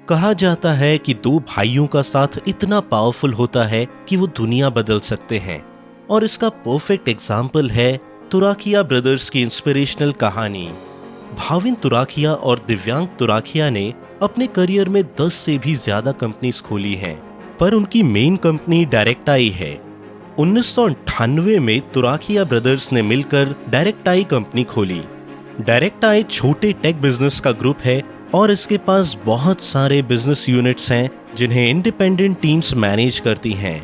कहा जाता है कि दो भाइयों का साथ इतना पावरफुल होता है कि वो दुनिया बदल सकते हैं, और इसका परफेक्ट एग्जाम्पल है तुराखिया ब्रदर्स की इंस्पिरेशनल कहानी। भाविन तुराखिया और दिव्यांग तुराखिया ने अपने करियर में 10 से भी ज्यादा कंपनीज खोली हैं, पर उनकी मेन कंपनी डायरेक्टाई है। 1998 में तुराखिया ब्रदर्स ने मिलकर डायरेक्टाई कंपनी खोली। डायरेक्टाई छोटे टेक बिजनेस का ग्रुप है और इसके पास बहुत सारे बिजनेस यूनिट्स हैं जिन्हें इंडिपेंडेंट टीम्स मैनेज करती हैं।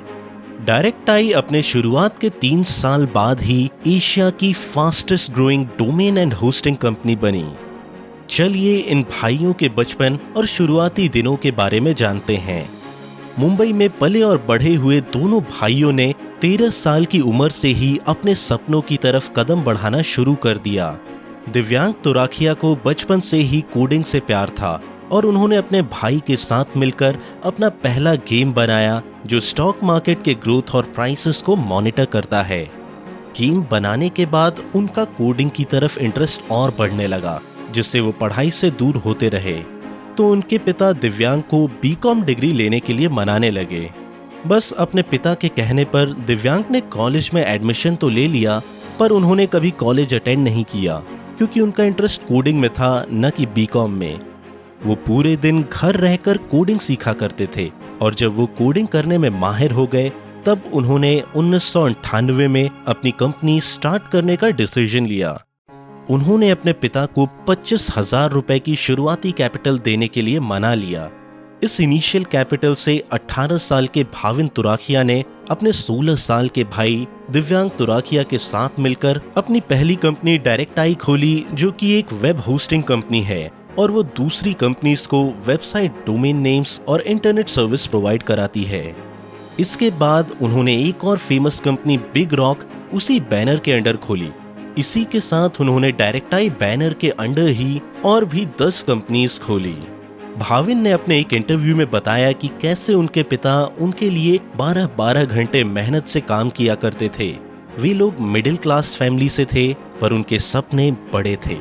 डायरेक्टाई अपने शुरुआत के 3 साल बाद ही एशिया की fastest growing domain and hosting company बनी। चलिए इन भाइयों के बचपन और शुरुआती दिनों के बारे में जानते हैं। मुंबई में पले और बढ़े हुए दोनों भाइयों ने 13 साल की उम्र से ही अपने सपनों की तरफ कदम बढ़ाना शुरू कर दिया। दिव्यांग तुराखिया को बचपन से ही कोडिंग से प्यार था और उन्होंने अपने भाई के साथ मिलकर अपना पहला गेम बनाया जो स्टॉक मार्केट के ग्रोथ और प्राइसेस को मॉनिटर करता है। गेम बनाने के बाद उनका कोडिंग की तरफ इंटरेस्ट और बढ़ने लगा, जिससे वो पढ़ाई से दूर होते रहे। तो उनके पिता दिव्यांग को बीकॉम डिग्री लेने के लिए मनाने लगे। बस अपने पिता के कहने पर दिव्यांग ने कॉलेज में एडमिशन तो ले लिया, पर उन्होंने कभी कॉलेज अटेंड नहीं किया क्योंकि उनका इंटरेस्ट कोडिंग में था, न कि बीकॉम में। वो पूरे दिन घर रहकर कोडिंग सीखा करते थे और जब वो कोडिंग करने में माहिर हो गए तब उन्होंने 1998 में अपनी कंपनी स्टार्ट करने का डिसीजन लिया। उन्होंने अपने पिता को 25,000 रुपए की शुरुआती कैपिटल देने के लिए मना लिया। इस इनिशियल कैपिटल से 18 साल के भाविन तुराखिया ने अपने 16 साल के भाई दिव्यांग तुराखिया के साथ मिलकर अपनी पहली कंपनी डायरेक्टाई खोली, जो कि एक वेब होस्टिंग कंपनी है और वो दूसरी कंपनीज को वेबसाइट, डोमेन नेम्स और इंटरनेट सर्विस प्रोवाइड कराती है। इसके बाद उन्होंने एक और फेमस कंपनी बिग रॉक उसी बैनर के अंडर खोली। इसी के साथ उन्होंने डायरेक्टाई बैनर के अंडर ही और भी 10 कंपनीज खोली। भाविन ने अपने एक इंटरव्यू में बताया कि कैसे उनके पिता उनके लिए 12-12 घंटे मेहनत से काम किया करते थे। वे लोग मिडिल क्लास फैमिली से थे, पर उनके सपने बड़े थे।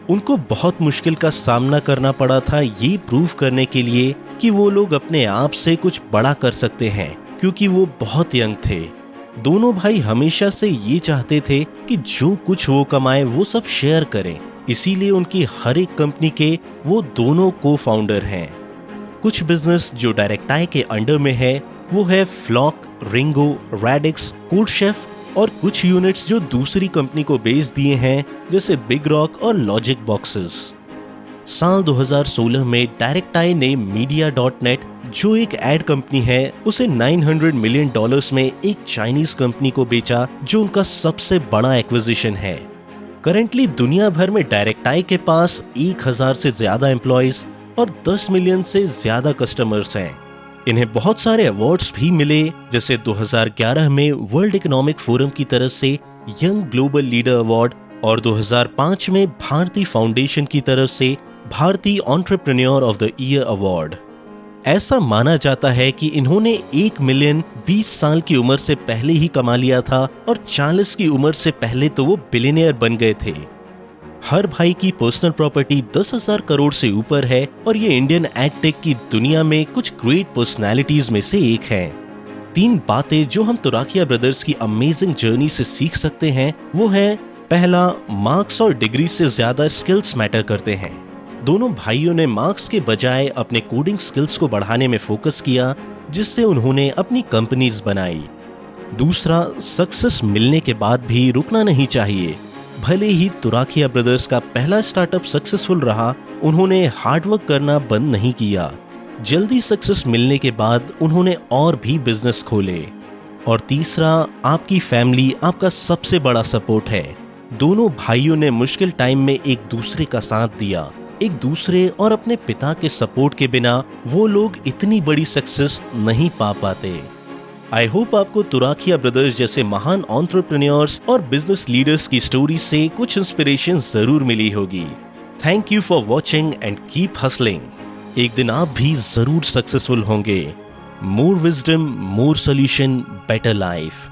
उनको बहुत मुश्किल का सामना करना पड़ा था ये प्रूव करने के लिए कि वो लोग अपने आप से कुछ बड़ा कर सकते हैं, क्योंकि वो बहुत यंग थे। दोनों भाई हमेशा से ये चाहते थे कि जो कुछ वो कमाए वो सब शेयर करें, इसीलिए उनकी हर एक कंपनी के वो दोनों को फाउंडर हैं। कुछ बिजनेस जो डायरेक्टाई के अंडर में है वो है फ्लॉक, रिंगो, रैडिक्स, कोड शेफ, और कुछ यूनिट्स जो दूसरी कंपनी को बेच दिए हैं जैसे बिग रॉक और लॉजिक बॉक्सेस। साल 2016 में डायरेक्टाई ने मीडिया.नेट, जो एक एड कंपनी है, उसे $900 मिलियन में एक चाइनीज कंपनी को बेचा, जो उनका सबसे बड़ा एक्विजिशन है। करंटली दुनिया भर में डायरेक्टाई के पास 1000 से ज्यादा एम्प्लॉइज और 10 मिलियन से ज्यादा कस्टमर्स हैं। इन्हें बहुत सारे अवार्ड्स भी मिले, जैसे 2011 में वर्ल्ड इकोनॉमिक फोरम की तरफ से यंग ग्लोबल लीडर अवार्ड और 2005 में भारती फाउंडेशन की तरफ से भारतीय entrepreneur of the year award. ऐसा माना जाता है कि इन्होंने 1 मिलियन 20 साल की उम्र से पहले ही कमा लिया था और 40 की उम्र से पहले तो वो बिलियनियर बन गए थे। हर भाई की पर्सनल प्रॉपर्टी 10,000 करोड़ से ऊपर है और ये इंडियन एडटेक की दुनिया में कुछ ग्रेट पर्सनालिटीज में से एक है। 3 बातें जो हम तुराखिया ब्रदर्स की अमेजिंग जर्नी से सीख सकते हैं वो है, पहला, मार्क्स और डिग्री से ज्यादा स्किल्स मैटर करते हैं। दोनों भाइयों ने मार्क्स के बजाय अपने कोडिंग स्किल्स को बढ़ाने में फोकस किया, जिससे उन्होंने अपनी कंपनीज बनाई। दूसरा, सक्सेस मिलने के बाद भी रुकना नहीं चाहिए। भले ही तुराखिया ब्रदर्स का पहला स्टार्टअप सक्सेसफुल रहा, उन्होंने हार्डवर्क करना बंद नहीं किया। जल्दी सक्सेस मिलने के बाद उन्होंने और भी बिजनेस खोले। और तीसरा, आपकी फैमिली आपका सबसे बड़ा सपोर्ट है। दोनों भाइयों ने मुश्किल टाइम में एक दूसरे का साथ दिया। एक दूसरे और अपने पिता के सपोर्ट के बिना वो लोग इतनी बड़ी सक्सेस नहीं पा पाते। आई होप आपको तुराखिया ब्रदर्स जैसे महान एंटरप्रेन्योर्स और बिजनेस लीडर्स की स्टोरी से कुछ इंस्पिरेशन जरूर मिली होगी। Thank you for watching and keep hustling. एक दिन आप भी जरूर सक्सेसफुल होंगे। मोर विजडम, मोर सोल्यूशन, बेटर लाइफ।